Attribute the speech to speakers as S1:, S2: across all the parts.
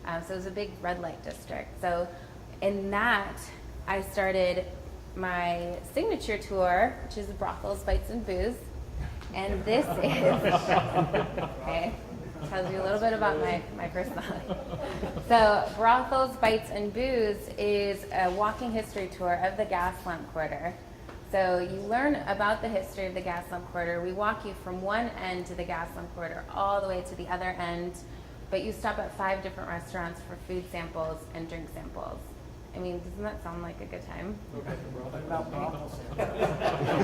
S1: So it was a big red light district. So in that, I started my signature tour, which is Brothels, Bites, and Booze. And this is, okay, tells you a little bit about my personality. So Brothels, Bites, and Booze is a walking history tour of the gas lamp quarter. So you learn about the history of the gas lamp quarter. We walk you from one end to the gas lamp quarter all the way to the other end, but you stop at 5 different restaurants for food samples and drink samples. I mean, doesn't that sound like a good time?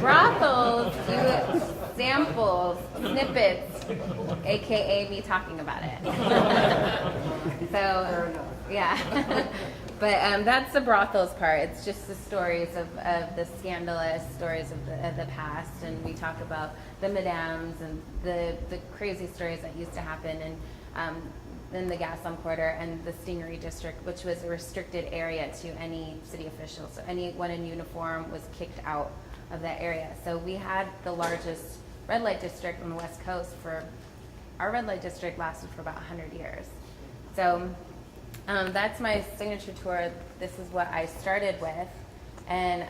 S1: Brothels do samples, snippets, aka me talking about it. So, yeah. But that's the brothels part. It's just the stories of the scandalous stories of the past, and we talk about the madams and the crazy stories that used to happen, and then the gas lamp quarter and the Stingery district, which was a restricted area to any city official. So anyone in uniform was kicked out of that area. So we had the largest red light district on the West Coast. Our red light district lasted for about 100 years. So that's my signature tour. This is what I started with. And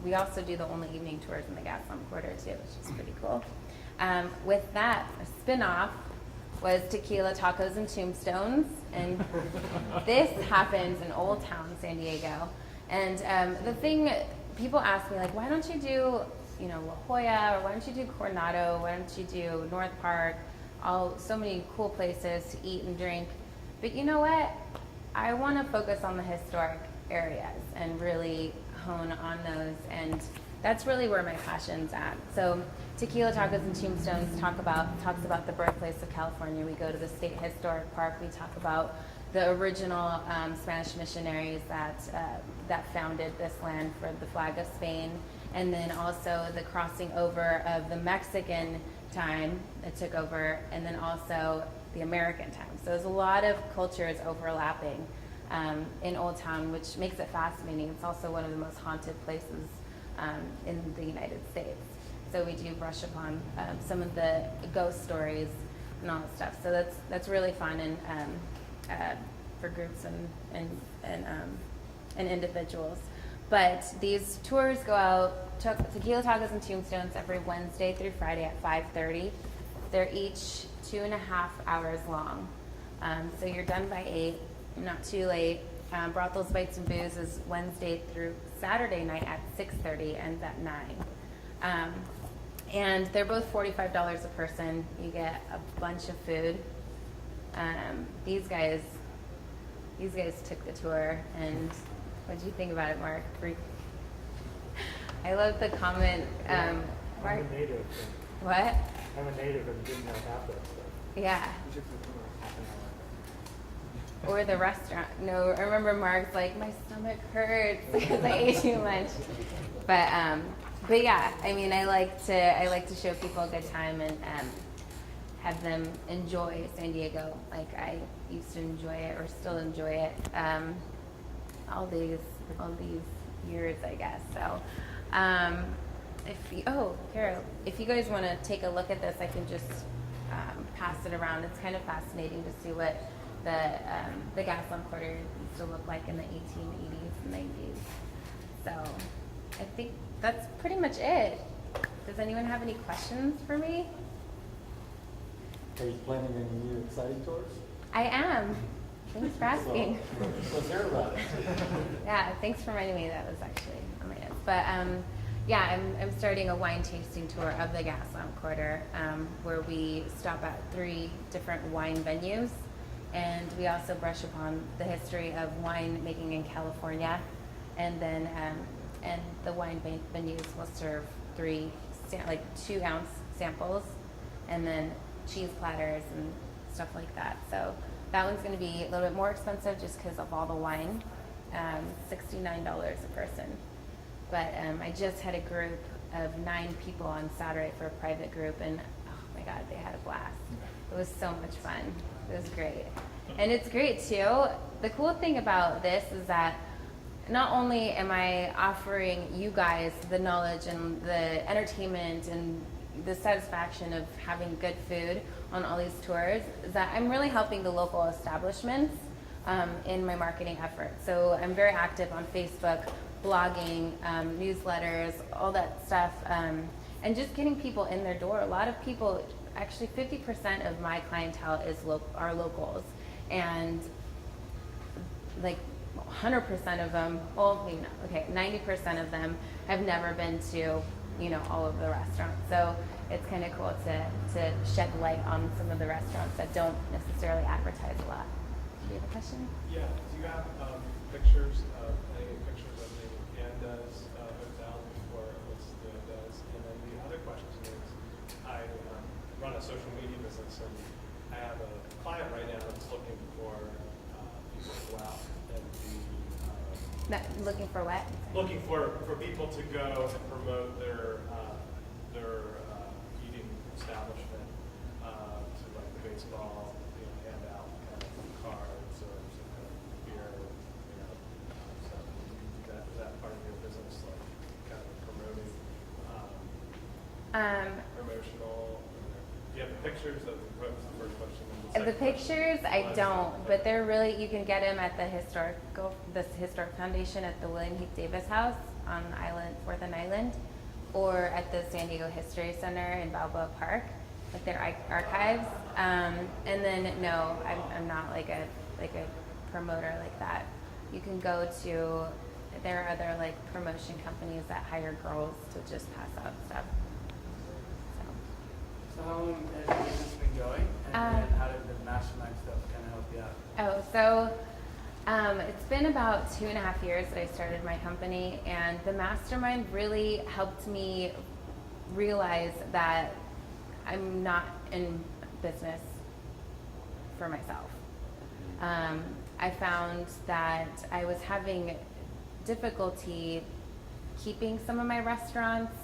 S1: we also do the only evening tours in the gas lamp quarter too, which is pretty cool. With that, a spin-off was Tequila, Tacos, and Tombstones. And this happens in Old Town, San Diego. And the thing, people ask me, like, why don't you do, La Jolla, or why don't you do Coronado, why don't you do North Park, so many cool places to eat and drink. But you know what? I want to focus on the historic areas and really hone on those, and that's really where my passion's at. So Tequila, Tacos, and Tombstones talks about the birthplace of California. We go to the State Historic Park. We talk about the original Spanish missionaries that founded this land for the flag of Spain, and then also the crossing over of the Mexican time that took over, and then also the American time. So there's a lot of cultures overlapping in Old Town, which makes it fascinating. It's also one of the most haunted places in the United States. So we do brush upon some of the ghost stories and all that stuff. So that's really fun and for groups and individuals. But these tours go out, Tequila, Tacos, and Tombstones every Wednesday through Friday at 5:30. They're each 2.5 hours long. So you're done by 8, not too late. Brothels, Bites, and Booze is Wednesday through Saturday night at 6:30, ends at 9. And they're both $45 a person. You get a bunch of food. These guys took the tour, and what did you think about it, Mark? I love the comment. Mark,
S2: I'm a native.
S1: What?
S2: I'm a native and didn't know half that stuff.
S1: Yeah. Or the restaurant. No, I remember Mark's like, my stomach hurts because I ate too much. But yeah, I mean, I like to show people a good time and have them enjoy San Diego like I used to enjoy it, or still enjoy it all these years, I guess. So Carol, if you guys want to take a look at this, I can just pass it around. It's kind of fascinating to see what the gas lamp quarter used to look like in the 1880s and 90s. So I think that's pretty much it. Does anyone have any questions for me?
S3: Are you planning any new exciting tours?
S1: I am. Thanks for asking.
S3: Let's hear about it.
S1: Yeah, thanks for reminding me. That was actually on my notes. But yeah, I'm starting a wine tasting tour of the gas lamp quarter, where we stop at 3 different wine venues, and we also brush upon the history of wine making in California, and then and the wine venues will serve 3 2-ounce samples, and then cheese platters and stuff like that. So that one's going to be a little bit more expensive just because of all the wine, $69 a person. But I just had a group of 9 people on Saturday for a private group, and oh my God, they had a blast. It was so much fun. It was great. And it's great too. The cool thing about this is that not only am I offering you guys the knowledge and the entertainment and the satisfaction of having good food, on all these tours is that I'm really helping the local establishments in my marketing efforts. So I'm very active on Facebook, blogging, newsletters, all that stuff, and just getting people in their door. A lot of people, actually 50% of my clientele are locals, and like 100% of them, well, maybe not, okay, 90% of them have never been to, you know, all of the restaurants. So it's kind of cool to shed light on some of the restaurants that don't necessarily advertise a lot. Do you have a question?
S4: Yeah, do you have pictures of any pictures of the Andes hotel or what's the Andes? And then the other question is, I run a social media business, and I have a client right now that's looking for people to go out and be
S1: Looking for what?
S4: looking for people to go and promote their eating establishment to like the baseball, you know, hand out kind of cards or some kind of beer, you know. So is that part of your business, like kind of promoting promotional? Do you have the pictures of what was the first question?
S1: The pictures, I don't, but they're really, you can get them at the historic foundation at the William Heath Davis House on Fourth and Island, or at the San Diego History Center in Balboa Park, at their archives. And then no, I'm not like a promoter like that. You can go to, there are other like promotion companies that hire girls to just pass out stuff.
S5: So how long has your business been going, and then how did the mastermind stuff kind of help you out?
S1: It's been about 2.5 years that I started my company, and the mastermind really helped me realize that I'm not in business for myself. I found that I was having difficulty keeping some of my restaurants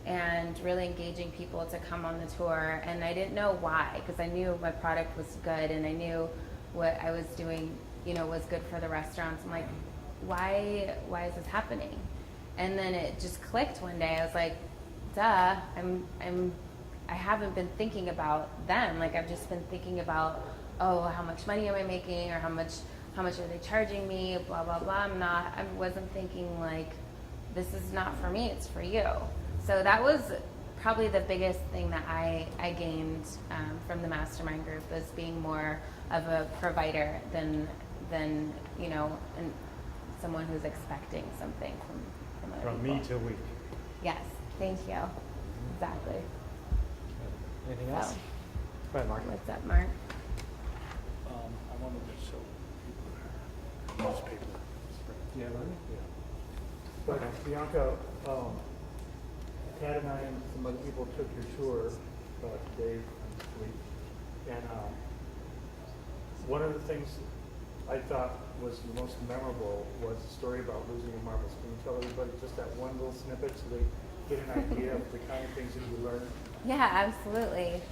S1: and really engaging people to come on the tour, and I didn't know why, because I knew my product was good and I knew what I was doing, you know, was good for the restaurants. I'm like, why is this happening? And then it just clicked one day. I was like, duh, I haven't been thinking about them. Like, I've just been thinking about, oh, how much money am I making, or how much are they charging me, blah blah blah. I wasn't thinking like, this is not for me, it's for you. So that was probably the biggest thing that I gained from the mastermind group, was being more of a provider than you know, and someone who's expecting something from other
S3: From
S1: people.
S3: me to we.
S1: Yes, thank you. Exactly.
S3: Anything else?
S1: So,
S3: Go ahead, Mark.
S1: what's up, Mark?
S6: I wanted to show people newspaper.
S3: Yeah, Lenny?
S2: But Bianca, Tad and I and some other people took your tour, Dave and Lee, and one of the things I thought was the most memorable was the story about losing your marbles. Can you tell everybody just that one little snippet so they get an idea of the kind of things that you learned?
S1: Yeah, absolutely.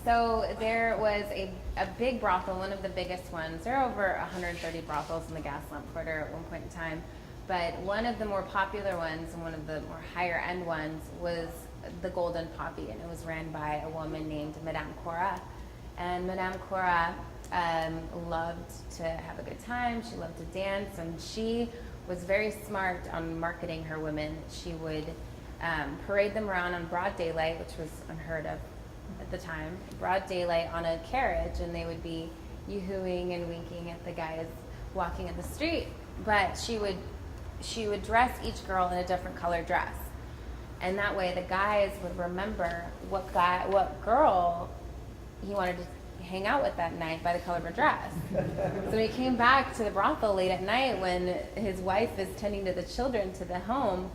S1: So there was a big brothel, one of the biggest ones. There are over 130 brothels in the Gaslamp Quarter at one point in time. But one of the more popular ones and one of the more higher end ones was the Golden Poppy, and it was ran by a woman named Madame Cora. And Madame Cora loved to have a good time. She loved to dance, and she was very smart on marketing her women. She would parade them around on broad daylight, which was unheard of at the time, broad daylight on a carriage, and they would be yoo-hooing and winking at the guys walking in the street. But she would dress each girl in a different color dress, and that way the guys would remember what girl he wanted to hang out with that night by the color of her dress. So when he came back to the brothel late at night, when his wife is tending to the children to the home,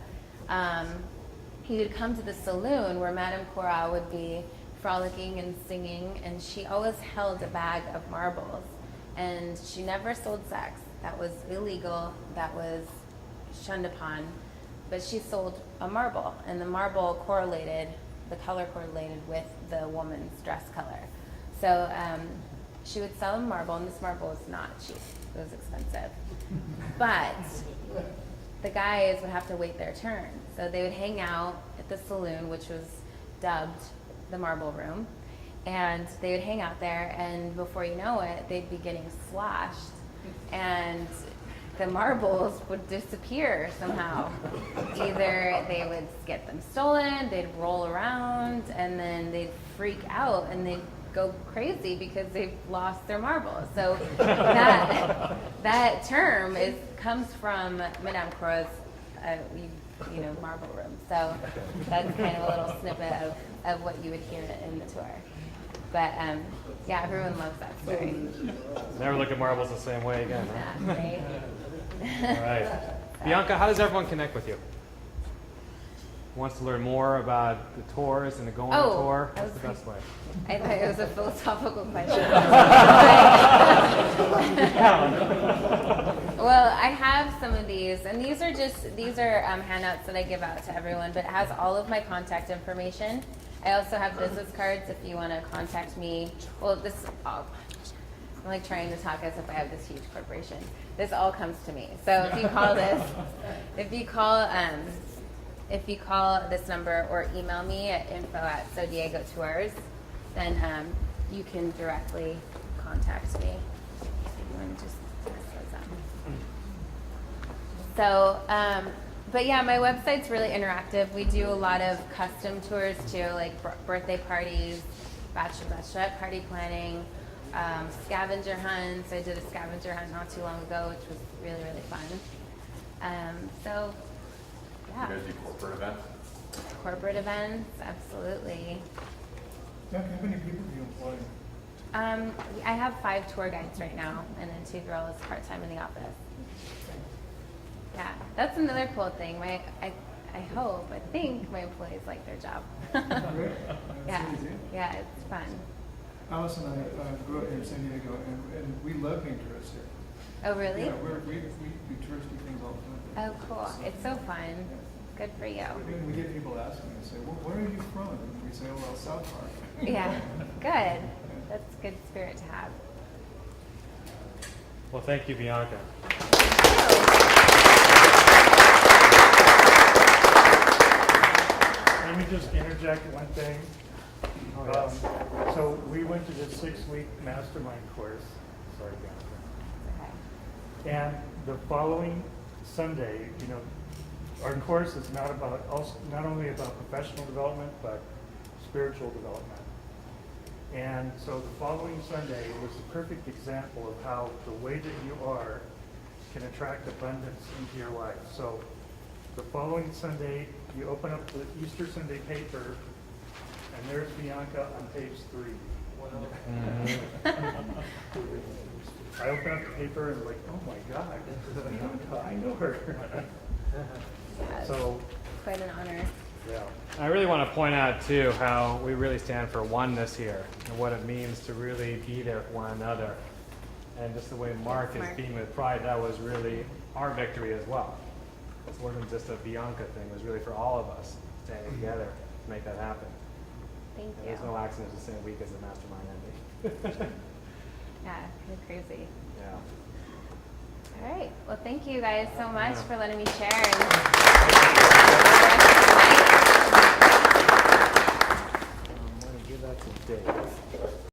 S1: he would come to the saloon where Madame Cora would be frolicking and singing, and she always held a bag of marbles, and she never sold sex. That was illegal. That was shunned upon. But she sold a marble, and the marble the color correlated with the woman's dress color. So she would sell a marble, and this marble was not cheap. It was expensive. But the guys would have to wait their turn. So they would hang out at the saloon, which was dubbed the Marble Room, and they would hang out there, and before you know it, they'd be getting sloshed, and the marbles would disappear somehow. Either they would get them stolen, they'd roll around, and then they'd freak out and they'd go crazy because they've lost their marbles. So that term comes from Madame Croix's marble room. So that's kind of a little snippet of what you would hear in the tour. But yeah, everyone loves that story.
S7: Never look at marbles the same way again, huh?
S1: Yeah, right?
S7: All right. Bianca, how does everyone connect with you? Who wants to learn more about the tours and to go on a tour? What's the best way?
S1: I thought it was a philosophical question. Well, I have some of these, and these are handouts that I give out to everyone, but it has all of my contact information. I also have business cards if you want to contact me. Well, I'm like trying to talk as if I have this huge corporation. This all comes to me. So if you call if you call this number or email me at info@SoDiegoTours, then you can directly contact me. You want to just text those up. So, but yeah, my website's really interactive. We do a lot of custom tours too, like birthday parties, bachelorette party planning, scavenger hunts. I did a scavenger hunt not too long ago, which was really, really fun. So, yeah.
S8: You guys do corporate events?
S1: Corporate events, absolutely.
S2: How many people do you employ?
S1: I have 5 tour guides right now, and then 2 girls part-time in the office. Yeah, that's another cool thing. I think my employees like their job. Yeah, it's fun.
S9: Alice and I grew up here in San Diego, and we love being tourists here.
S1: Oh, really?
S9: Yeah, we do touristy things all the time.
S1: Oh, cool. It's so fun. Good for you.
S9: We get people asking us, say, well, where are you from? And we say, oh, well, South Park.
S1: Yeah, good. That's good spirit to have.
S7: Well, thank you, Bianca.
S2: Let me just interject one thing.
S7: Oh, yes.
S2: So we went to this 6-week mastermind course. Sorry, Bianca.
S1: Okay.
S2: And the following Sunday, our course is not only about professional development, but spiritual development. And so the following Sunday was a perfect example of how the way that you are can attract abundance into your life. So the following Sunday, you open up the Easter Sunday paper, and there's Bianca on page 3. I open up the paper and I'm like, oh my God, this is Bianca. I know her.
S1: Yeah,
S2: So,
S1: quite an honor.
S2: yeah.
S7: I really want to point out, too, how we really stand for oneness here and what it means to really be there for one another. And just the way Mark is being with Pride, that was really our victory as well. It wasn't just a Bianca thing. It was really for all of us standing together to make that happen.
S1: Thank
S7: And
S1: you.
S7: there's no accident the same week as the mastermind ending.
S1: Yeah, you're crazy.
S7: Yeah.
S1: All right. Well, thank you guys so much
S7: Yeah.
S1: for letting me share. And
S7: I'm going to give that to Dave.